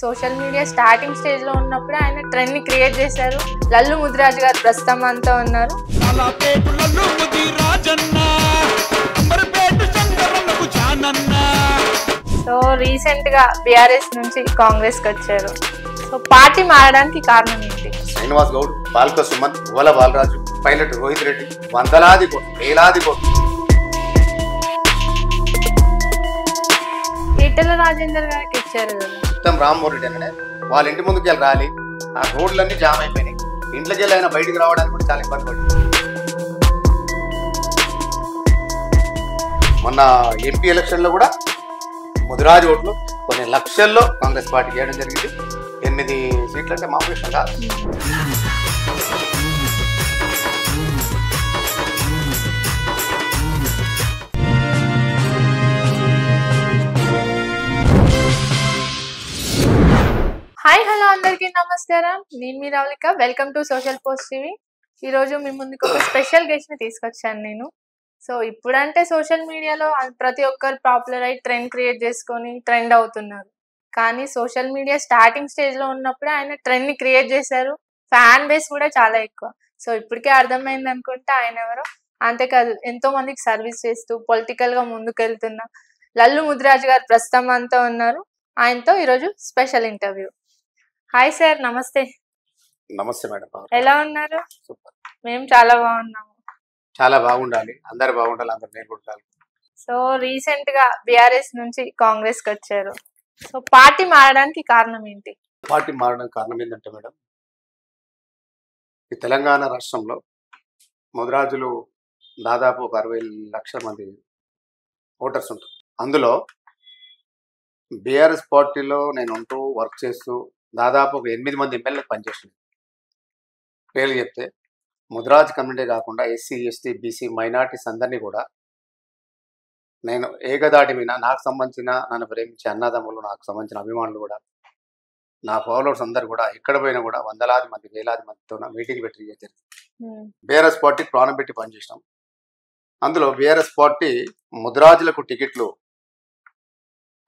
Social media starting stage లో ఉన్నప్పుడే ఆయన ట్రెండ్ ని క్రియేట్ చేశారు. లల్లు ముదిరాజు గారు ప్రస్తుతం అంతా ఉన్నారు. సో రీసెంట్ గా బీఆర్ఎస్ నుంచి కాంగ్రెస్ కి వచ్చారు. సో పార్టీ మారడానికి కారణం ఏంటి? శ్రీనివాస్ గౌడ్, బాల్క సుమన్, ఓల బాలరాజు, పైలట్ రోహిత్ రెడ్డి, వందలాది కోట్లు, వేలాది కోట్లు. ఈటెల రాజేందర్ గారికి ఇచ్చారు కదా. మొత్తం రామ్మోహన్ రెడ్డి అనే వాళ్ళ ఇంటి ముందుకు వెళ్ళి రాలి ఆ రోడ్లన్నీ జామ్ అయిపోయినాయి. ఇంట్లోకి వెళ్ళి ఆయన బయటికి రావడానికి కూడా చాలా ఇబ్బంది పడింది. మొన్న ఎంపీ ఎలక్షన్ లో కూడా ముదిరాజు ఓట్లు కొన్ని లక్షల్లో కాంగ్రెస్ పార్టీకి వేయడం జరిగింది. 8 సీట్లు అంటే మామూలు విషయం కాదు. హాయ్ హలో అందరికీ నమస్కారం. నేను మీ Ravulika. Welcome to social post TV. ఈ రోజు మీ ముందుకు ఒక స్పెషల్ గెస్ట్ ని తీసుకొచ్చాను నేను. సో ఇప్పుడంటే సోషల్ మీడియాలో ప్రతి ఒక్కరు పాపులర్ అయి ట్రెండ్ క్రియేట్ చేసుకొని ట్రెండ్ అవుతున్నారు. కానీ సోషల్ మీడియా స్టార్టింగ్ స్టేజ్ లో ఉన్నప్పుడే ఆయన ట్రెండ్ ని క్రియేట్ చేశారు. ఫ్యాన్ బేస్ కూడా చాలా ఎక్కువ. సో ఇప్పటికే అర్థమైంది అనుకుంటే ఆయన ఎవరో. అంతేకాదు ఎంతో మందికి సర్వీస్ చేస్తూ పొలిటికల్ గా ముందుకెళ్తున్న లల్లు ముదిరాజు గారు ప్రస్తుతం అంతా ఉన్నారు. ఆయనతో ఈరోజు స్పెషల్ ఇంటర్వ్యూ. హాయ్ సార్, నమస్తే. నమస్తే మేడం. ఎలా ఉన్నారు? మేము చాలా బాగున్నాము. చాలా బాగుండాలి, అందరు బాగుండాలి, అందరు నేర్చుకుంటారు. సో రీసెంట్ గా బీఆర్ఎస్ నుంచి కాంగ్రెస్ కి వచ్చారు. సో పార్టీ మారడానికి కారణం ఏంటి? పార్టీ మారడానికి కారణం ఏంటంటే మేడం, ఈ తెలంగాణ రాష్ట్రంలో ముదిరాజులు దాదాపు ఒక 60 లక్షల మంది ఓటర్స్ ఉంటారు. అందులో బీఆర్ఎస్ పార్టీలో నేను ఉంటూ వర్క్ చేస్తూ దాదాపు ఒక 8 మంది ఎమ్మెల్యేలకు పనిచేస్తుంది. పేర్లు చెప్తే ముదిరాజ్ కమ్యూనిటీ కాకుండా ఎస్సీ, ఎస్టీ, బీసీ, మైనార్టీస్ అందరినీ కూడా నేను ఏకదాటి మీద నాకు సంబంధించిన నన్ను ప్రేమించే అన్నదమ్ములు, నాకు సంబంధించిన అభిమానులు కూడా, నా ఫాలోవర్స్ అందరు కూడా ఎక్కడ పోయినా కూడా వందలాది మంది, వేలాది మందితో మీటింగ్ పెట్టి జరిగింది. బీఆర్ఎస్ పార్టీకి ప్రాణం పెట్టి పనిచేసినాం. అందులో బీఆర్ఎస్ పార్టీ ముదిరాజులకు టికెట్లు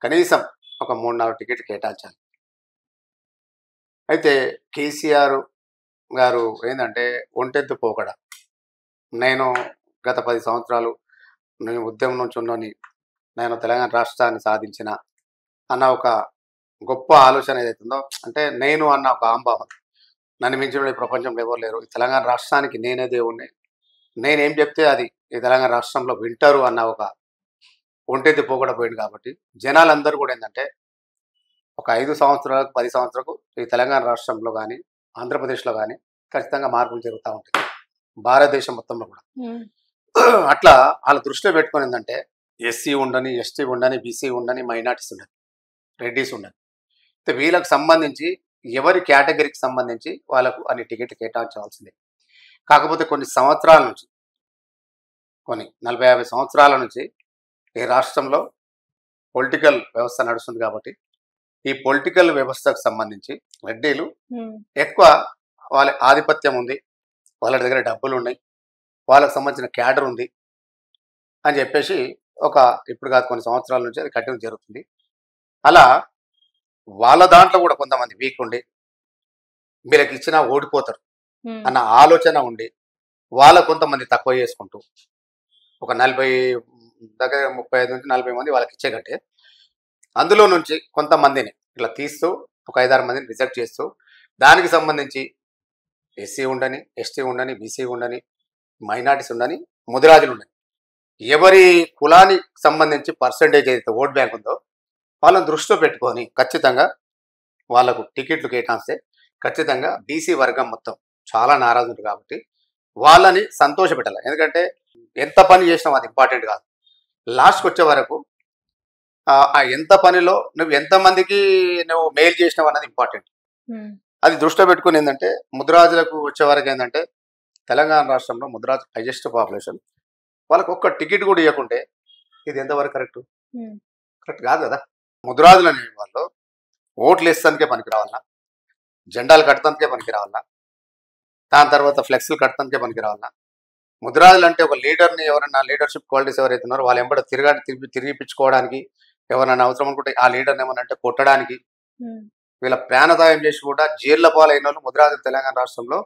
కనీసం ఒక 3-4 టికెట్లు కేటాయించాలి. అయితే కేసీఆర్ గారు ఏంటంటే ఒంటెత్తు పోకడ, నేను గత 10 సంవత్సరాలు నేను ఉద్యమం నుంచి ఉన్నని, నేను తెలంగాణ రాష్ట్రాన్ని సాధించిన అన్న ఒక గొప్ప ఆలోచన ఏదైతుందో, అంటే నేను అన్న ఒక ఆంబావం, నన్ను మించిన ఈ ప్రపంచంలో ఎవరు లేరు, ఈ తెలంగాణ రాష్ట్రానికి నేనే దేవుణ్ణి, నేనేం చెప్తే అది ఈ తెలంగాణ రాష్ట్రంలో వింటారు అన్న ఒక ఒంటెత్తు పోకడ పోయింది. కాబట్టి జనాలందరూ కూడా ఏంటంటే ఒక 5 సంవత్సరాలకు 10 సంవత్సరాలకు ఈ తెలంగాణ రాష్ట్రంలో కానీ ఆంధ్రప్రదేశ్లో కానీ ఖచ్చితంగా మార్పులు జరుగుతూ ఉంటాయి, భారతదేశం మొత్తంలో కూడా. అట్లా వాళ్ళ దృష్టిలో పెట్టుకుని ఏంటంటే ఎస్సీ ఉండని, ఎస్టీ ఉండని, బీసీ ఉండని, మైనార్టీస్ ఉండని, రెడ్డీస్ ఉండని, అయితే వీళ్ళకి సంబంధించి ఎవరి కేటగిరీకి సంబంధించి వాళ్ళకు అన్ని టికెట్లు కేటాయించవలసిందే. కాకపోతే కొన్ని సంవత్సరాల నుంచి, కొన్ని 40-50 సంవత్సరాల నుంచి ఈ రాష్ట్రంలో పొలిటికల్ వ్యవస్థ నడుస్తుంది. కాబట్టి ఈ పొలిటికల్ వ్యవస్థకు సంబంధించి రెడ్డీలు ఎక్కువ వాళ్ళ ఆధిపత్యం ఉంది, వాళ్ళ దగ్గర డబ్బులు ఉన్నాయి, వాళ్ళకు సంబంధించిన క్యాడర్ ఉంది అని చెప్పేసి ఒక ఇప్పుడు కాదు కొన్ని సంవత్సరాల నుంచి అది కంటిన్యూ జరుగుతుంది. అలా వాళ్ళ దాంట్లో కూడా కొంతమంది వీక్ ఉండి వీళ్ళకి ఇచ్చినా ఓడిపోతారు అన్న ఆలోచన ఉండి వాళ్ళ కొంతమంది తక్కువ చేసుకుంటూ ఒక 40 దగ్గర 35 నుంచి 40 మంది వాళ్ళకి ఇచ్చే కంటే అందులో నుంచి కొంతమందిని ఇట్లా తీస్తూ ఒక 5-6 మందిని రిజెక్ట్ చేస్తూ దానికి సంబంధించి ఎస్సీ ఉండని, ఎస్టీ ఉండని, బీసీ ఉండని, మైనార్టీస్ ఉండని, ముదిరాజులు ఉండని, ఎవరి కులానికి సంబంధించి పర్సంటేజ్ ఏదైతే ఓట్ బ్యాంక్ ఉందో వాళ్ళని దృష్టిలో పెట్టుకొని ఖచ్చితంగా వాళ్ళకు టికెట్లు కేటాయిస్తే ఖచ్చితంగా బీసీ వర్గం మొత్తం చాలా నారాజు ఉంటుంది. కాబట్టి వాళ్ళని సంతోషపెట్టాలి. ఎందుకంటే ఎంత పని చేసినావు అది ఇంపార్టెంట్ కాదు, లాస్ట్కి వచ్చే వరకు ఆ ఎంత పనిలో నువ్వు ఎంతమందికి నువ్వు మెయిల్ చేసినావు అన్నది ఇంపార్టెంట్. అది దృష్టిలో పెట్టుకుని ఏంటంటే ముదిరాజులకు వచ్చే వరకు ఏంటంటే తెలంగాణ రాష్ట్రంలో ముదిరాజు హైయెస్ట్ పాపులేషన్, వాళ్ళకు ఒక్క టికెట్ కూడా ఇవ్వకుంటే ఇది ఎంతవరకు కరెక్ట్ కాదు కదా. ముదిరాజులు అనే వాళ్ళు ఓట్లు వేస్తానికే పనికి రావాలన్నా, జెండాలు కట్టడానికే పనికి రావాలన్నా, దాని తర్వాత ఫ్లెక్స్లు కట్టడానికే పనికి రావాలన్నా, ముదిరాజులు అంటే ఒక లీడర్ని ఎవరైనా లీడర్షిప్ క్వాలిటీస్ ఎవరైతే ఉన్నారో వాళ్ళు ఎంబడ తిరిగిపించుకోవడానికి, ఎవరైనా అవసరం అనుకుంటే ఆ లీడర్ని ఏమన్నా అంటే కొట్టడానికి, వీళ్ళ ప్రాణదాయం చేసి కూడా జైళ్ల పాలైన వాళ్ళు ముదిరాజు తెలంగాణ రాష్ట్రంలో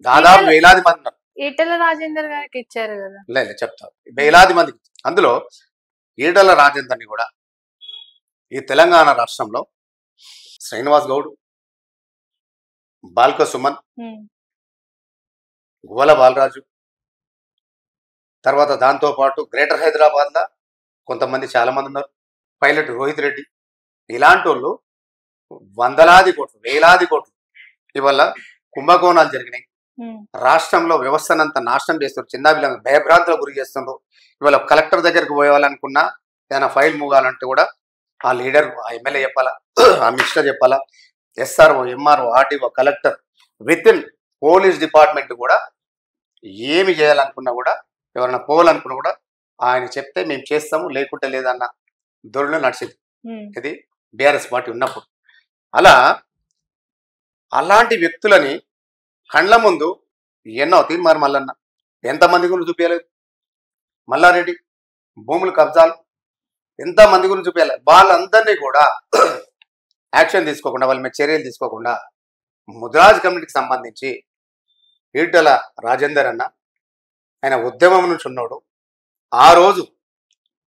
దాదాపు వేలాది మంది ఉన్నారు. ఈటెల రాజేందర్ గారికి ఇచ్చారు కదా. లేదు చెప్తా, వేలాది మందికి. అందులో ఈటల రాజేందర్ని కూడా ఈ తెలంగాణ రాష్ట్రంలో శ్రీనివాస్ గౌడ్, బాల్క సుమన్, గువ్వల బాలరాజు, తర్వాత దాంతో పాటు గ్రేటర్ హైదరాబాద్ లా కొంతమంది చాలా మంది ఉన్నారు. పైలట్ రోహిత్ రెడ్డి, ఇలాంటి వాళ్ళు వందలాది కోట్లు వేలాది కోట్లు ఇవాళ కుంభకోణాలు జరిగినాయి. రాష్ట్రంలో వ్యవస్థనంతా నాశనం చేస్తారు. చిన్న పిల్లలు భయభ్రాంతులకు గురి చేస్తున్నారు. ఇవాళ కలెక్టర్ దగ్గరికి పోవాలనుకున్నా, ఏదైనా ఫైల్ మూగాలంటే కూడా ఆ లీడర్, ఆ ఎమ్మెల్యే చెప్పాలా, ఆ మినిస్టర్ చెప్పాలా, SRO, MRO, RTO, collector, with in police department కూడా ఏమి చేయాలనుకున్నా కూడా, ఎవరైనా పోవాలనుకున్నా కూడా ఆయన చెప్తే మేము చేస్తాము, లేకుంటే లేదన్న ధోరణిలో నడిచింది ఇది బీఆర్ఎస్ పార్టీ ఉన్నప్పుడు. అలాంటి వ్యక్తులని కండ్ల ముందు ఎన్నో తీర్మానం మల్లన్న ఎంతమంది గురించి చూపించలేదు. మల్లారెడ్డి భూములు కబ్జాలు ఎంతమంది గురించి చూపించాలి. వాళ్ళందరినీ కూడా యాక్షన్ తీసుకోకుండా, వాళ్ళ మీద చర్యలు తీసుకోకుండా ముదిరాజ్ కమ్యూనిటీకి సంబంధించి ఈటల రాజేందర్ అన్న ఆయన ఉద్యమం నుంచి ఉన్నాడు. ఆ రోజు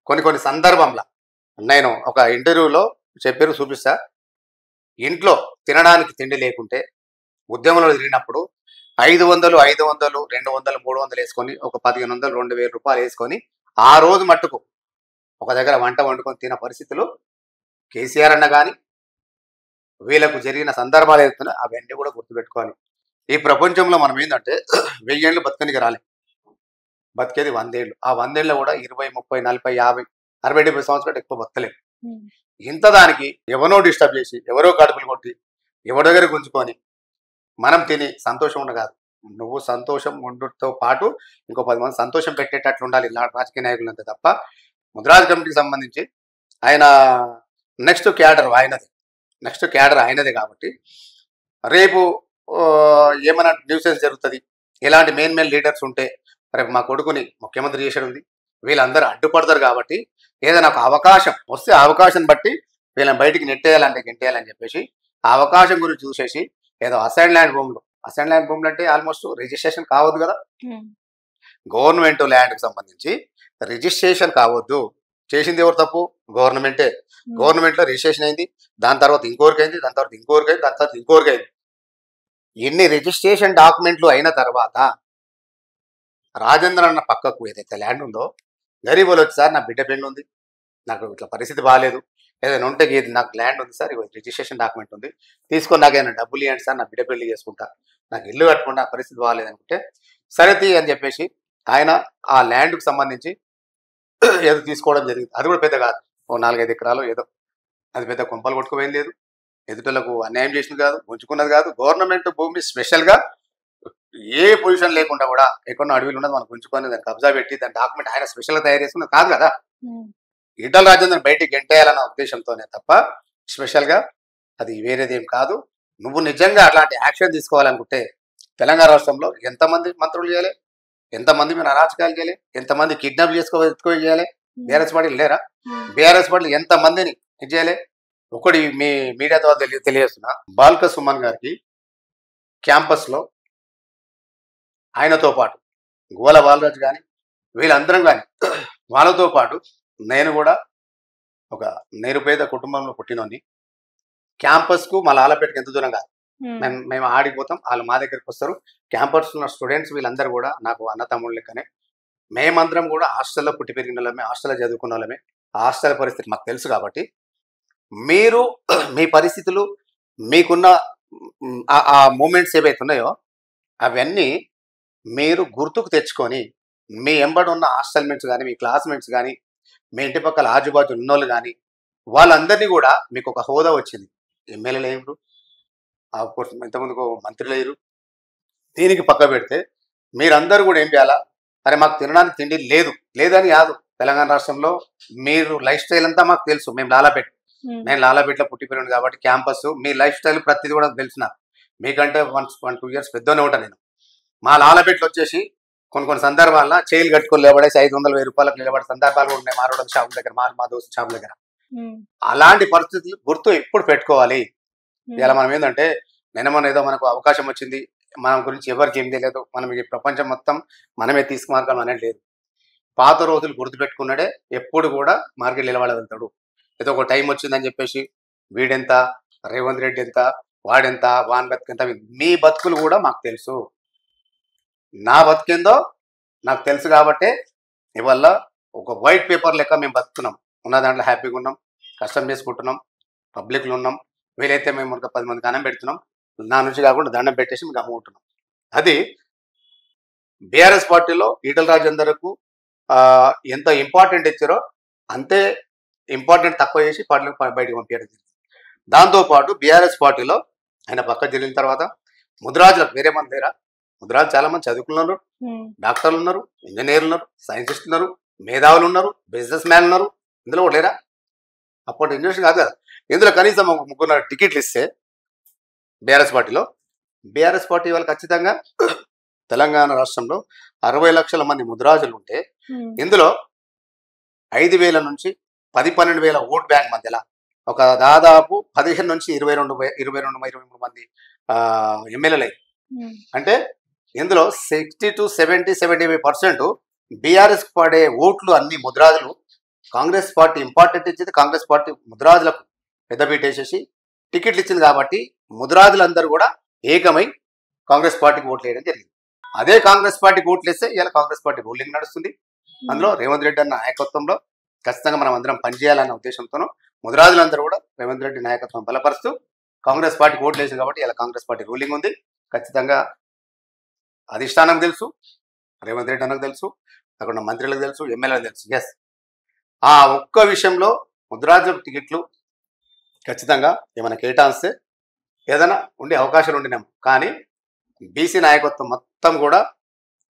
కొన్ని సందర్భంలో నేను ఒక ఇంటర్వ్యూలో చెప్పారు, చూపిస్తా. ఇంట్లో తినడానికి తిండి లేకుంటే ఉద్యమంలో తిరిగినప్పుడు 500, 500, 200, 300 వేసుకొని ఒక 1500, 2000 రూపాయలు వేసుకొని ఆ రోజు మట్టుకు ఒక దగ్గర వంట వండుకొని తిన పరిస్థితులు కేసీఆర్ అన్న కానీ వీళ్ళకు జరిగిన సందర్భాలు ఏదైతున్నాయో అవన్నీ కూడా గుర్తుపెట్టుకోవాలి. ఈ ప్రపంచంలో మనం ఏంటంటే 1000 ఏళ్ళు బతకనికి రాలే, బతికేది 100 ఏళ్ళు. ఆ 100 ఏళ్ళలో కూడా 20, 30, 40, 50, 60, 70 సంవత్సరాలు ఎక్కువ బతకలేదు. ఇంత దానికి ఎవరో డిస్టర్బ్ చేసి, ఎవరో కడుపులు కొట్టి, ఎవరి దగ్గర గుంజుకొని మనం తిని సంతోషం ఉండ కాదు. నువ్వు సంతోషం ఉండటంతో పాటు ఇంకో 10 మంది సంతోషం పెట్టేటట్లు ఉండాలి రాజకీయ నాయకులంతా తప్ప. ముదిరాజ్ కమిటీకి సంబంధించి ఆయన నెక్స్ట్ క్యాడర్ ఆయనదే కాబట్టి రేపు ఏమైనా న్యూసెన్స్ జరుగుతుంది, ఇలాంటి మెయిన్ లీడర్స్ ఉంటే రేపు మా కొడుకుని ముఖ్యమంత్రి చేసేది ఉంది, వీళ్ళందరూ అడ్డుపడతారు. కాబట్టి ఏదైనా ఒక అవకాశం వస్తే ఆ అవకాశం బట్టి వీళ్ళని బయటికి గెంటేయాలని చెప్పేసి ఆ అవకాశం గురించి చూసేసి ఏదో అసైన్ ల్యాండ్ భూములు అంటే ఆల్మోస్ట్ రిజిస్ట్రేషన్ కావద్దు కదా. గవర్నమెంట్ ల్యాండ్కి సంబంధించి రిజిస్ట్రేషన్ కావద్దు. చేసింది ఎవరు తప్పు? గవర్నమెంటే. గవర్నమెంట్లో రిజిస్ట్రేషన్ అయింది, దాని తర్వాత ఇంకోరికి అయింది, దాని తర్వాత ఇంకోరికి అయింది. ఎన్ని రిజిస్ట్రేషన్ డాక్యుమెంట్లు అయిన తర్వాత రాజేంద్ర అన్న పక్కకు ఏదైతే ల్యాండ్ ఉందో గరీబ్ వాళ్ళు వచ్చి, సార్ నా బిడ్డ పెళ్ళి ఉంది, నాకు ఇట్లా పరిస్థితి బాగాలేదు, ఏదైనా ఉంటే నాకు ల్యాండ్ ఉంది సార్, రిజిస్ట్రేషన్ డాక్యుమెంట్ ఉంది, తీసుకొని నాకు ఏమైనా డబ్బులు ఇవ్వండి సార్, నా బిడ్డ పెళ్లి చేసుకుంటా, నాకు ఇల్లు కట్టుకుంటా, పరిస్థితి బాగాలేదు అనుకుంటే సరే తీ అని చెప్పేసి ఆయన ఆ ల్యాండ్కి సంబంధించి ఏదో తీసుకోవడం జరిగింది. అది కూడా పెద్ద కాదు, ఓ 4-5 ఎకరాలు ఏదో, అది పెద్ద కొంపలు కొట్టుకుపోయింది లేదు, ఎదుటలకు అన్యాయం చేసింది కాదు, ఉంచుకున్నది కాదు. గవర్నమెంట్ భూమి స్పెషల్గా ఏ పొజిషన్ లేకుండా కూడా ఎక్కడో అడవిలు ఉన్నది మనకు ఉంచుకొని దాన్ని కబ్జా పెట్టి దాని డాక్యుమెంట్ ఆయన స్పెషల్గా తయారు చేసుకున్నది కాదు కదా. ఈటల రాజేందర్ బయటికి గెంటేయాలన్న ఉద్దేశంతోనే తప్ప స్పెషల్గా అది వేరేదేం కాదు. నువ్వు నిజంగా అట్లాంటి యాక్షన్ తీసుకోవాలనుకుంటే తెలంగాణ రాష్ట్రంలో ఎంతమంది మంత్రులు చేయాలి, ఎంతమంది మీద అరాచకాలు చేయాలి, ఎంతమంది కిడ్నాప్ చేయాలి. బీఆర్ఎస్ పార్టీలు లేరా? బీఆర్ఎస్ పార్టీలు ఎంతమందిని ఇది చేయాలి? ఒకటి మీ మీడియా ద్వారా తెలియజేస్తున్నా, బాల్క సుమన్ గారికి క్యాంపస్లో ఆయనతో పాటు గువ్వల బాలరాజు కానీ వీళ్ళందరం కానీ వాళ్ళతో పాటు నేను కూడా ఒక నిరుపేద కుటుంబంలో పుట్టినోని. క్యాంపస్కు మా లాలపేటకి ఎంత దూరం కాదు, మేము ఆడిపోతాం, వాళ్ళు మా దగ్గరికి వస్తారు. క్యాంపస్ ఉన్న స్టూడెంట్స్ వీళ్ళందరూ కూడా నాకు అన్న తమ్ముళ్ళ లెక్కనే. మేమందరం కూడా హాస్టల్లో పుట్టి పెరిగిన వాళ్ళమే, హాస్టల్లో చదువుకున్న వాళ్ళమే. హాస్టల్ పరిస్థితి మాకు తెలుసు. కాబట్టి మీరు మీ పరిస్థితులు మీకున్న ఆ మూమెంట్స్ ఏవైతే ఉన్నాయో అవన్నీ మీరు గుర్తుకు తెచ్చుకొని మీ ఎంబడి ఉన్న హాస్టల్మేట్స్ కానీ, మీ క్లాస్మేట్స్ కానీ, మీ ఇంటి పక్కల ఆజుబాజు ఉన్నోళ్ళు కానీ వాళ్ళందరినీ కూడా మీకు ఒక హోదా వచ్చింది. ఎమ్మెల్యేలు అయ్యారు, ఇంతమందికి మంత్రులు అయ్యారు. దీనికి పక్క పెడితే మీరందరూ కూడా ఏం చేయాలా? అరే మాకు తినడానికి తిండి లేదని కాదు. తెలంగాణ రాష్ట్రంలో మీరు లైఫ్ స్టైల్ అంతా మాకు తెలుసు. నేను లాలాపేటలో పుట్టి పెరిగాను కాబట్టి క్యాంపస్ మీ లైఫ్ స్టైల్ ప్రతిదీ కూడా తెలిసిన. మీకంటే 1-2 ఇయర్స్ పెద్దనే ఉంటాను నేను. మా లాలాపేటలో వచ్చేసి కొన్ని సందర్భాల్లో చైలు కట్టుకొని లేబడేసి 500-1000 రూపాయలకు నిలబడే సందర్భాలు ఉన్నాయి మా రోడ్డు షాపుల దగ్గర, మా దోస్తు షాపుల దగ్గర. అలాంటి పరిస్థితులు గుర్తు ఎప్పుడు పెట్టుకోవాలి. ఇలా మనం ఏంటంటే నిన్న ఏదో మనకు అవకాశం వచ్చింది, మన గురించి ఎవరికి ఏం తెలియదు, మనం ఈ ప్రపంచం మొత్తం మనమే తీసుకుమార్గం అనేది లేదు. పాత రోజులు గుర్తుపెట్టుకున్నాడే ఎప్పుడు కూడా మార్కెట్ నిలబడగలుగుతాడు. ఏదో ఒక టైం వచ్చిందని చెప్పేసి వీడెంత, రేవంత్ రెడ్డి ఎంత, వాడెంత, వాన్ బతుకెంత, మీ బతుకులు కూడా మాకు తెలుసు. నా బతికేందో నాకు తెలుసు కాబట్టే ఇవల్ల ఒక వైట్ పేపర్ లెక్క మేము బతుకున్నాం. ఉన్న దాంట్లో హ్యాపీగా ఉన్నాం, కష్టం చేసుకుంటున్నాం, పబ్లిక్లో ఉన్నాం. వీలైతే మేము ఒక 10 మందికి అన్నం పెడుతున్నాం. నా నుంచి కాకుండా దండం పెట్టేసి మీకు అమ్ముకుంటున్నాం. అది బీఆర్ఎస్ పార్టీలో ఈటల రాజేందర్కు ఎంత ఇంపార్టెంట్ ఇచ్చారో అంతే ఇంపార్టెంట్ తక్కువ చేసి పార్టీలకు బయటకు పంపించడం జరిగింది. దాంతోపాటు బీఆర్ఎస్ పార్టీలో ఆయన పక్క జరిగిన తర్వాత ముద్రాజులకు వేరే మంది లేరా? ముద్రాజు చాలా మంది చదువుకున్నారు, డాక్టర్లు ఉన్నారు, ఇంజనీర్లు ఉన్నారు, సైంటిస్టులు ఉన్నారు, మేధావులు ఉన్నారు, బిజినెస్ మ్యాన్ ఉన్నారు. ఇందులో కూడా లేరా? అప్పటి ఇంజనీర్స్ కాదు కదా. ఇందులో కనీసం ఒక 3 టికెట్లు ఇస్తే బీఆర్ఎస్ పార్టీలో, బీఆర్ఎస్ పార్టీ వాళ్ళు ఖచ్చితంగా తెలంగాణ రాష్ట్రంలో 60 లక్షల మంది ముద్రాజులు ఉంటే ఇందులో 5,000 నుంచి 10-12,000 ఓట్ బ్యాంక్ మధ్యలో ఒక దాదాపు 15 నుంచి 22-23 మంది ఎమ్మెల్యేలు. అంటే ఇందులో 60 to 70-75% బీఆర్ఎస్ పడే ఓట్లు అన్ని ముద్రాజులు. కాంగ్రెస్ పార్టీ ఇంపార్టెంట్ ఇచ్చింది, కాంగ్రెస్ పార్టీ ముద్రాజులకు పెద్దపీట వేసేసి టికెట్లు ఇచ్చింది కాబట్టి ముద్రాజులందరూ కూడా ఏకమై కాంగ్రెస్ పార్టీకి ఓట్లు వేయడం జరిగింది. అదే కాంగ్రెస్ పార్టీకి ఓట్లు వేస్తే ఇలా కాంగ్రెస్ పార్టీ రూలింగ్ నడుస్తుంది. అందులో రేవంత్ రెడ్డి అన్న నాయకత్వంలో ఖచ్చితంగా మనం అందరం పనిచేయాలన్న ఉద్దేశంతోనూ ముద్రాజులందరూ కూడా రేవంత్ రెడ్డి నాయకత్వం బలపరుస్తూ కాంగ్రెస్ పార్టీకి ఓట్లు వేసింది కాబట్టి ఇలా కాంగ్రెస్ పార్టీ రూలింగ్ ఉంది. ఖచ్చితంగా అధిష్టానం తెలుసు, రేవంత్ రెడ్డి అన్నకు తెలుసు, అక్కడ ఉన్న మంత్రులకు తెలుసు, ఎమ్మెల్యేలకు తెలుసు. ఎస్, ఆ ఒక్క విషయంలో ముద్రాజుల టికెట్లు ఖచ్చితంగా ఏమైనా కేటాయిస్తే ఏదైనా ఉండే అవకాశాలు ఉండినాం. కానీ బీసీ నాయకత్వం మొత్తం కూడా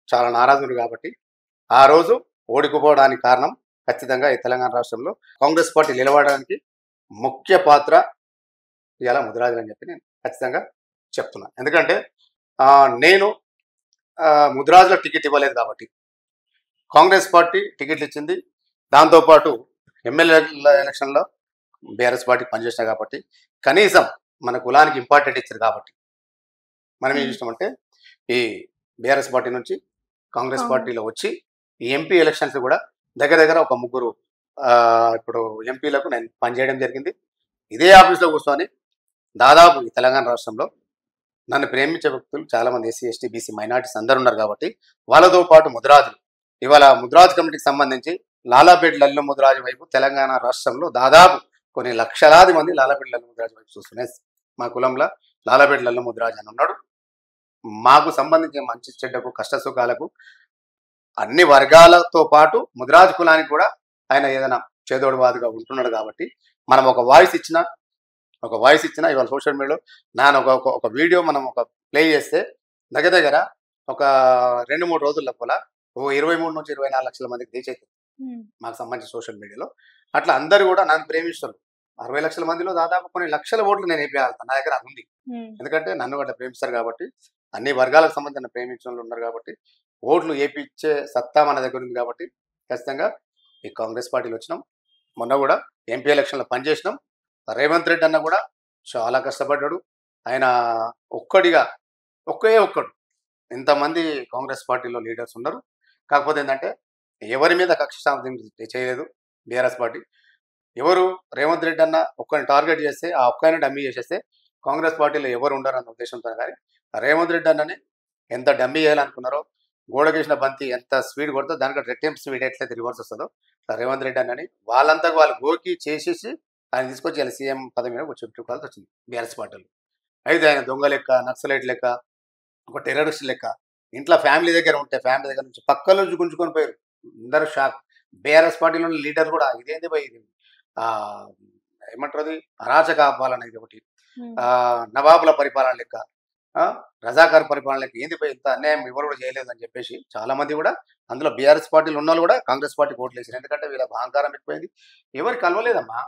చాలా నారాజులు కాబట్టి ఆ రోజు ఓడిపోవడానికి కారణం ఖచ్చితంగా ఈ తెలంగాణ రాష్ట్రంలో కాంగ్రెస్ పార్టీ నిలబడడానికి ముఖ్య పాత్ర ఇలా ముద్రాజులు అని చెప్పి నేను ఖచ్చితంగా చెప్తున్నాను. ఎందుకంటే నేను ముద్రాజుల టికెట్ ఇవ్వలేదు కాబట్టి కాంగ్రెస్ పార్టీ టికెట్లు ఇచ్చింది. దాంతోపాటు ఎమ్మెల్యే ఎలక్షన్లో బీఆర్ఎస్ పార్టీ పనిచేసినా కాబట్టి కనీసం మన కులానికి ఇంపార్టెంట్ ఇచ్చారు కాబట్టి మనం ఏం చేసినామంటే ఈ బీఆర్ఎస్ పార్టీ నుంచి కాంగ్రెస్ పార్టీలో వచ్చి ఈ ఎంపీ ఎలక్షన్స్ కూడా దగ్గర ఒక 3 ఇప్పుడు ఎంపీలకు నేను పనిచేయడం జరిగింది. ఇదే ఆఫీస్లో కూర్చొని దాదాపు ఈ తెలంగాణ రాష్ట్రంలో నన్ను ప్రేమించే వ్యక్తులు చాలామంది ఎస్సీ, ఎస్టీ, బీసీ, మైనార్టీస్ అందరు ఉన్నారు కాబట్టి వాళ్ళతో పాటు ముద్రాజులు ఇవాళ ముద్రాజు కమిటీకి సంబంధించి లాలాపేట లల్లు ముద్రాజు వైపు తెలంగాణ రాష్ట్రంలో దాదాపు కొన్ని లక్షలాది మంది లాలాపేట లల్లు ముద్రాజు వైపు చూస్తున్నాయి. మా కులంలో లాలాపేట లల్లు ముద్రాజు అని ఉన్నాడు. మాకు సంబంధించిన మంచి చెడ్డకు కష్ట సుఖాలకు అన్ని వర్గాలతో పాటు ముద్రాజు కులానికి కూడా ఆయన ఏదైనా చేదోడు బాదుగా ఉంటున్నాడు కాబట్టి మనం ఒక వాయిస్ ఇచ్చిన ఇవాళ సోషల్ మీడియాలో నాన్న ఒక వీడియో మనం ఒక ప్లే చేస్తే దగ్గర ఒక 2-3 రోజుల లోపల 23 నుంచి 24 లక్షల మందికి రీచ్ అవుతుంది మాకు సంబంధించి సోషల్ మీడియాలో. అట్లా అందరూ కూడా నన్ను ప్రేమిస్తారు. 60 లక్షల మందిలో దాదాపు కొన్ని లక్షల ఓట్లు నేను వేయాలి, నా దగ్గర అది ఉంది. ఎందుకంటే నన్ను కూడా ప్రేమిస్తారు కాబట్టి అన్ని వర్గాలకు సంబంధించిన ప్రేమించిన వాళ్ళు ఉన్నారు కాబట్టి ఓట్లు వేయించే సత్తా మన దగ్గర ఉంది కాబట్టి ఖచ్చితంగా ఈ కాంగ్రెస్ పార్టీలో వచ్చినాం. మొన్న కూడా ఎంపీ ఎలక్షన్లో పనిచేసినాం. రేవంత్ రెడ్డి అన్న కూడా చాలా కష్టపడ్డాడు. ఆయన ఒకే ఒక్కడు ఇంతమంది కాంగ్రెస్ పార్టీలో లీడర్స్ ఉన్నారు. కాకపోతే ఏంటంటే ఎవరి మీద కక్ష సాధింపు చేయలేదు బీఆర్ఎస్ పార్టీ. ఎవరు రేవంత్ రెడ్డి అన్న ఒక్కరిని టార్గెట్ చేస్తే ఆ ఒక్కరిని డమ్మీ చేసేస్తే కాంగ్రెస్ పార్టీలో ఎవరు ఉండరు అన్న ఉద్దేశంతో కానీ రేవంత్ రెడ్డి అన్నని ఎంత డమ్మీ చేయాలనుకున్నారో, గోడకేసిన బంతి ఎంత స్పీడ్ కొడుతుందో దానికి రెట్టింపు స్పీడ్ ఎట్లయితే రివర్స్ వస్తుందో రేవంత్ రెడ్డి అన్నని వాళ్ళంతా వాళ్ళు గోకి చేసేసి ఆయన తీసుకొచ్చి ఆయన సీఎం పదవి మీద చెప్పుకోవాల్సి వచ్చింది బీఆర్ఎస్ పార్టీలో. అయితే ఆయన దొంగ లెక్క, నక్సలైట్ లెక్క, ఒక టెర్రరిస్ట్ లెక్క ఇంట్లో ఫ్యామిలీ దగ్గర ఉంటే ఫ్యామిలీ దగ్గర నుంచి పక్కల నుంచి గుంజుకొని పోయారు. అందరూ షాక్. బీఆర్ఎస్ పార్టీలోని లీడర్ కూడా ఇదేంది పోయి ఇది ఏమంటారు అది అరాచక పాలన, ఇది ఒకటి నవాబుల పరిపాలన లెక్క, రజాకార్ పరిపాలన లెక్క, ఏంది పోయి ఇంత అన్యాయం ఎవరు కూడా చేయలేదు అని చెప్పేసి చాలా మంది కూడా అందులో బీఆర్ఎస్ పార్టీలు ఉన్న వాళ్ళు కూడా కాంగ్రెస్ పార్టీ ఓట్లు వేసారు. ఎందుకంటే వీళ్ళ అహంకారం ఎక్కువైంది. ఎవరు కలవలేదమ్మా.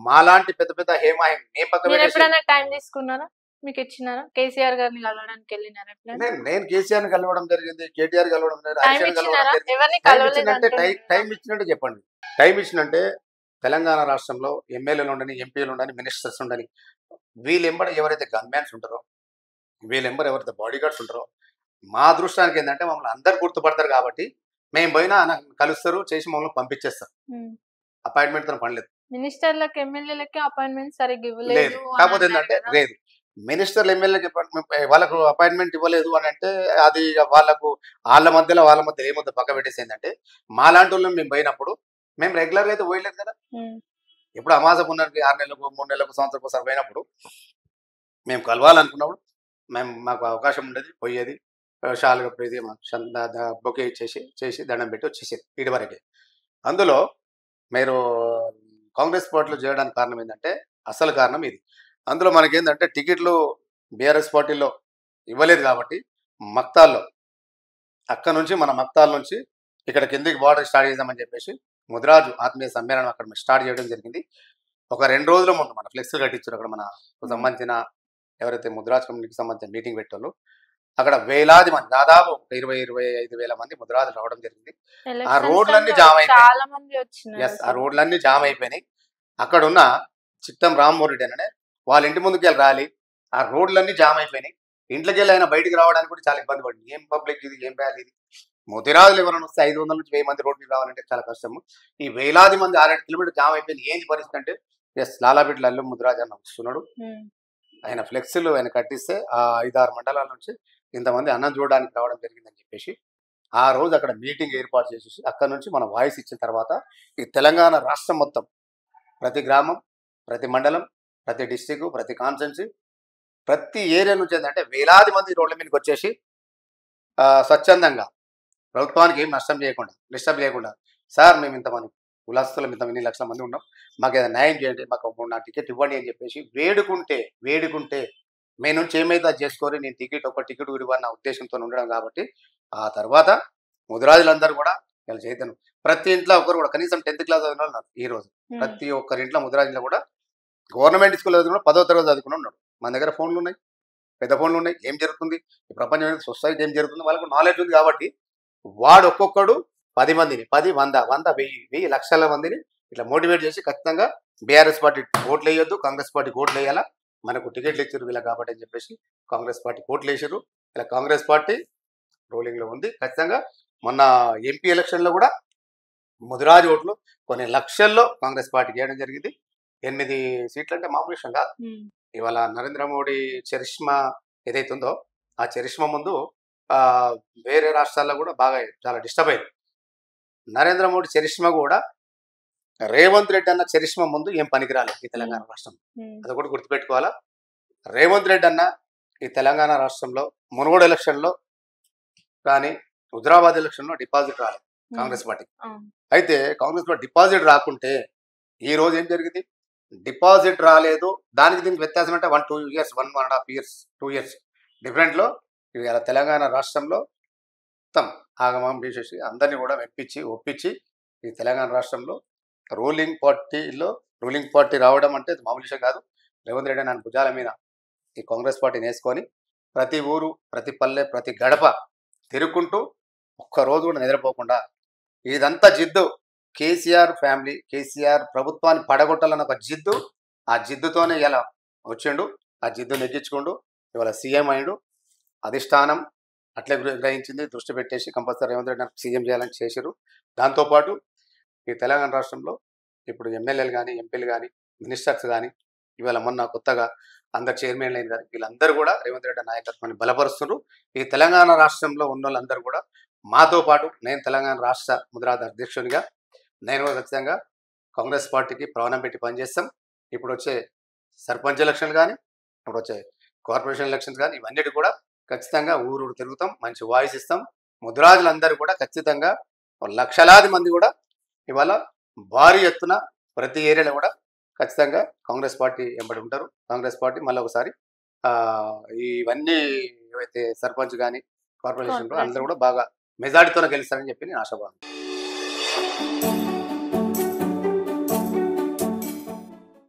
మాలాంటి పెద్ద పెద్ద హేమాహేం నేను పక్కన టైం తీసుకున్నారా, మీకు ఇచ్చినారా? కేసీఆర్ గారిని కలవడానికి వెళ్ళినారా? నేను కేసీఆర్ ని కలవడం జరిగింది, కేటీఆర్ కలవడం జరిగింది. టైం ఇచ్చినట్టే చెప్పండి. టైం ఇచ్చినంటే తెలంగాణ రాష్ట్రంలో ఎమ్మెల్యేలు ఉండని, ఎంపీలు ఉండని, మినిస్టర్స్ ఉండని వీళ్ళెంబడి ఎవరైతే గన్మ్యాన్స్ ఉంటారో, వీళ్ళెంబడి ఎవరైతే బాడీ గార్డ్స్ ఉంటారో, మా అదృష్టానికి ఏంటంటే మమ్మల్ని అందరు గుర్తుపడతారు కాబట్టి మేము పోయినా కలుస్తారు, చేసి మమ్మల్ని పంపించేస్తారు. అపాయింట్మెంట్‌తో పని లేదు. మినిస్టర్‌లకి, ఎమ్మెల్యేలకి అపాయింట్‌మెంట్ సరిగ్గా లేదు. ఇవ్వలేదు అని కాకపోతే అన్నారు ఏంటంటే కదా! లేదు. మినిస్టర్లు, ఎమ్మెల్యేలకి వాళ్ళకు అపాయింట్మెంట్ ఇవ్వలేదు అని అంటే అది వాళ్ళకు వాళ్ళ మధ్యలో ఏముందో పక్క పెట్టేసి ఏంటంటే మాలాంటోళ్ళం మేము పోయినప్పుడు మేము రెగ్యులర్‌గా అయితే పోయలేదు కదా! హ్మ్. ఎప్పుడు అమావాస పుణ్యానికి 6 నెలలకు, 3 నెలలకు, సంవత్సరానికి ఒకసారి పోయినప్పుడు మేము కలవాలనుకున్నప్పుడు మాకు అవకాశం ఉండేది, పోయేది. షాల్ కప్పేది, బొకే చేసి దండం పెట్టి వచ్చేసేది ఇటువరకే. అందులో మీరు కాంగ్రెస్ పార్టీలో చేరడానికి కారణం ఏంటంటే అసలు కారణం ఇది. అందులో మనకేందంటే టికెట్లు బీఆర్ఎస్ పార్టీలో ఇవ్వలేదు కాబట్టి మక్తాల్లో మన మక్తాల నుంచి ఇక్కడ కిందికి బార్డర్ స్టార్ట్ చేద్దామని చెప్పేసి ముదిరాజు ఆత్మీయ సమ్మేళనం అక్కడ స్టార్ట్ చేయడం జరిగింది. ఒక 2 రోజుల ముందు మన ఫ్లెక్స్‌లు కట్టించారు అక్కడ మనకు సంబంధించిన ఎవరైతే ముదిరాజ్ కమ్యూనిటీకి సంబంధించిన మీటింగ్ పెట్టాలో అక్కడ వేలాది మంది, దాదాపు 25 వేల మంది ముదిరాజులు రావడం జరిగింది. ఆ ఎలక్షన్స్ రోడ్లన్నీ టైమ్‌లో జామ్ అయిపోయినాయి. చాలా మంది వచ్చినారు ఆ అసలు. రోడ్లన్నీ జామ్ అయిపోయినాయి. అక్కడున్న చిత్తం రామ్మోహన్ రెడ్డి అనే వాళ్ళ ఇంటి ముందుకెళ్ళి రాలి ఆ రోడ్లన్నీ జామ్ అయిపోయినాయి. ఇంట్లోకెళ్ళి ఆయన బయటికి రావడానికి కూడా చాలా ఇబ్బంది పడింది. ఏం పబ్లిక్ ఇది, ఏం ర్యాలీ ఇది. ముదిరాజులు ఎవరైనా వస్తే 500 నుంచి 1000 మంది రోడ్ మీద రావాలంటే చాలా కష్టము. ఈ వేలాది మంది 6-7 కిలోమీటర్ జామ్ అయిపోయింది. ఏంది పరిస్థితి అంటే లాలాపేటలో అల్లు ముదిరాజు అన్న వస్తున్నాడు. ఆయన ఫ్లెక్సీలు ఆయన కట్టిస్తే ఆ 5-6 మండలాల నుంచి ఇంతమంది అన్నం చూడడానికి రావడం జరిగిందని చెప్పేసి ఆ రోజు అక్కడ మీటింగ్ ఏర్పాటు చేసేసి అక్కడ నుంచి మనం వాయిస్ ఇచ్చిన తర్వాత ఈ తెలంగాణ రాష్ట్రం మొత్తం ప్రతి గ్రామం, ప్రతి మండలం, ప్రతి డిస్టిక్, ప్రతి కాన్స్టెన్సీ, ప్రతి ఏరియా నుంచి ఏంటంటే వేలాది మంది రోడ్ల మీదకి వచ్చేసి స్వచ్ఛందంగా ప్రభుత్వానికి ఏం నష్టం చేయకుండా, డిస్టర్బ్ చేయకుండా, సార్ మేము ఇంతమంది కులస్తులం, ఇన్ని లక్షల మంది ఉన్నాం, మాకు ఏదైనా న్యాయం చేయండి, మాకు 3 టికెట్ ఇవ్వండి అని చెప్పేసి వేడుకుంటే మీ నుంచి ఏమైతే అది చేసుకొని నేను ఒక టికెట్ ఇవ్వన్న ఉద్దేశంతో ఉండడం కాబట్టి ఆ తర్వాత ముదిరాజులందరూ కూడా వీళ్ళ చైతన్యం ప్రతి ఇంట్లో ఒకరు కూడా కనీసం 10th క్లాస్ చదివిన వాళ్ళు ఈ రోజు ప్రతి ఒక్కరింట్లో ముదిరాజులో కూడా గవర్నమెంట్ స్కూల్ చదివిన 10వ తరగతి చదువుకుని ఉన్నాడు. మన దగ్గర ఫోన్లు ఉన్నాయి, పెద్ద ఫోన్లు ఉన్నాయి, ఏం జరుగుతుంది ఈ ప్రపంచం, సొసైటీ ఏం జరుగుతుంది వాళ్ళకు నాలెడ్జ్ ఉంది కాబట్టి వాడు ఒక్కొక్కడు 10 మందిని 10, 100, 1000 లక్షల మందిని ఇట్లా మోటివేట్ చేసి ఖచ్చితంగా బీఆర్ఎస్ పార్టీ ఓట్లు వేయొద్దు, కాంగ్రెస్ పార్టీ ఓట్లు వేయాలా, మనకు టికెట్లు ఇచ్చారు వీళ్ళ కాబట్టి అని చెప్పేసి కాంగ్రెస్ పార్టీ ఓట్లు వేసారు. ఇలా కాంగ్రెస్ పార్టీ రోలింగ్లో ఉంది. ఖచ్చితంగా మొన్న ఎంపీ ఎలక్షన్లో కూడా ముదిరాజు ఓట్లు కొన్ని లక్షల్లో కాంగ్రెస్ పార్టీకి వేయడం జరిగింది. 8 సీట్లు అంటే మామూలు విషయం కాదు. ఇవాళ నరేంద్ర మోడీ చరిష్మా ఏదైతే ఉందో ఆ చరిష్మా ముందు వేరే రాష్ట్రాల్లో కూడా బాగా చాలా డిస్టర్బ్ అయింది. నరేంద్ర మోడీ చరిష్మా కూడా రేవంత్ రెడ్డి అన్న చరిష్మా ముందు ఏం పనికిరాలేదు ఈ తెలంగాణ రాష్ట్రం. అది కూడా గుర్తుపెట్టుకోవాలా. రేవంత్ రెడ్డి అన్న ఈ తెలంగాణ రాష్ట్రంలో మునుగోడు ఎలక్షన్లో కానీ హుజరాబాద్ ఎలక్షన్లో డిపాజిట్ రాలేదు కాంగ్రెస్ పార్టీకి. అయితే కాంగ్రెస్ పార్టీ డిపాజిట్ రాకుంటే ఈ రోజు ఏం జరిగింది, డిపాజిట్ రాలేదు, దానికి దీనికి వ్యత్యాసం అంటే 1-2 years, 1.5 years, 2 years డిఫరెంట్లో ఇవాళ తెలంగాణ రాష్ట్రంలో మొత్తం ఆగమం చేసేసి అందరినీ కూడా ఒప్పించి ఈ తెలంగాణ రాష్ట్రంలో రూలింగ్ పార్టీ రావడం అంటే మామూలు విషయం కాదు. రేవంత్ రెడ్డి నన్ను భుజాల మీద ఈ కాంగ్రెస్ పార్టీని వేసుకొని ప్రతి ఊరు, ప్రతి పల్లె, ప్రతి గడప తిరుగుకుంటూ ఒక్కరోజు కూడా నిద్రపోకుండా ఇదంతా జిద్దు కేసీఆర్ ఫ్యామిలీ, కేసీఆర్ ప్రభుత్వాన్ని పడగొట్టాలన్న ఒక జిద్దు, ఆ జిద్దుతోనే ఇలా వచ్చిండు. ఆ జిద్దు నెగ్గించుకుంటూ ఇవాళ సీఎం అయిండు. అధిష్టానం అట్లే గ్రహించింది, దృష్టి పెట్టేసి కంపల్సరీ రేవంత్ రెడ్డి సీఎం చేయాలని చేశారు. దాంతోపాటు ఈ తెలంగాణ రాష్ట్రంలో ఇప్పుడు ఎమ్మెల్యేలు కానీ, ఎంపీలు కానీ, మినిస్టర్స్ కానీ, ఇవాళ మొన్న కొత్తగా అందరు చైర్మన్లు అయిన కానీ వీళ్ళందరూ కూడా రేవంత్ రెడ్డి నాయకత్వాన్ని బలపరుస్తున్నారు. ఈ తెలంగాణ రాష్ట్రంలో ఉన్న వాళ్ళందరూ కూడా మాతో పాటు నేను తెలంగాణ రాష్ట్ర ముదిరాజు అధ్యక్షునిగా నేను కూడా ఖచ్చితంగా కాంగ్రెస్ పార్టీకి ప్రాణం పెట్టి పనిచేస్తాం. ఇప్పుడు వచ్చే సర్పంచ్ ఎలక్షన్లు కానీ, ఇప్పుడు వచ్చే కార్పొరేషన్ ఎలక్షన్స్ కానీ ఇవన్నిటి కూడా ఖచ్చితంగా ఊరు తిరుగుతాం, మంచి వాయిస్ ఇస్తాం. ముదిరాజులందరూ కూడా ఖచ్చితంగా లక్షలాది మంది కూడా ఇవాళ భారీ ఎత్తున ప్రతి ఏరియాలో కూడా ఖచ్చితంగా కాంగ్రెస్ పార్టీ వెంబడి ఉంటారు. కాంగ్రెస్ పార్టీ మళ్ళీ ఒకసారి ఇవన్నీ ఏవైతే సర్పంచ్ కానీ కార్పొరేషన్ అందరూ కూడా బాగా మెజారిటీతోనే గెలుస్తారని చెప్పి నేను ఆశాభావం.